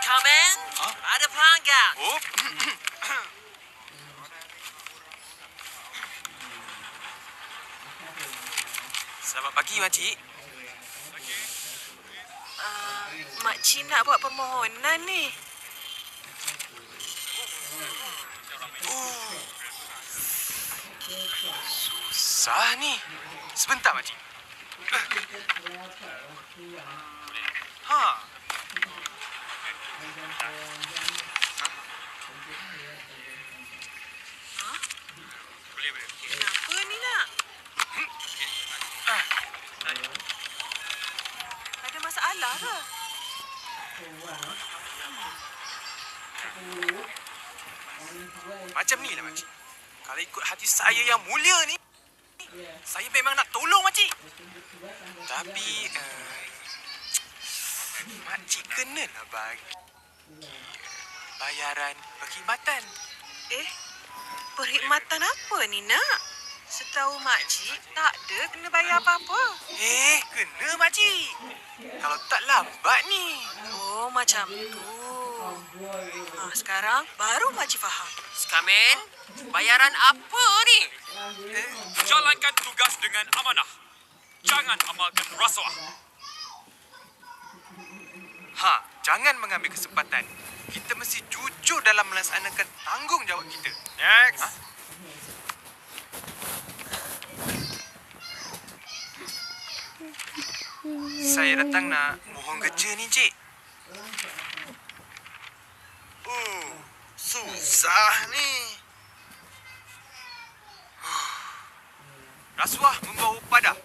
Coming? Ada pelanggan. Oh. Selamat pagi, Makcik. Makcik nak buat permohonan ni. Susah ni. Sebentar, Makcik. Ha. Kenapa ni nak? Ada masalah ke? Macam ni lah, Makcik. Kalau ikut hati saya yang mulia ni, saya memang nak tolong, Makcik. Tapi, Makcik kenalah bagi bayaran perkhidmatan. Perkhidmatan apa ni nak? Setahu makcik, tak ada kena bayar apa-apa. Kena, Makcik. Kalau tak lambat ni. Oh, macam tu. Sekarang baru makcik faham. Coming? Bayaran apa ni? Jalankan tugas dengan amanah. Jangan amalkan rasuah. Jangan mengambil kesempatan. Kita mesti jujur dalam melaksanakan tanggungjawab kita. Next. Saya datang nak mohon kerja ni, Cik. Susah ni. Rasuah membawa padah.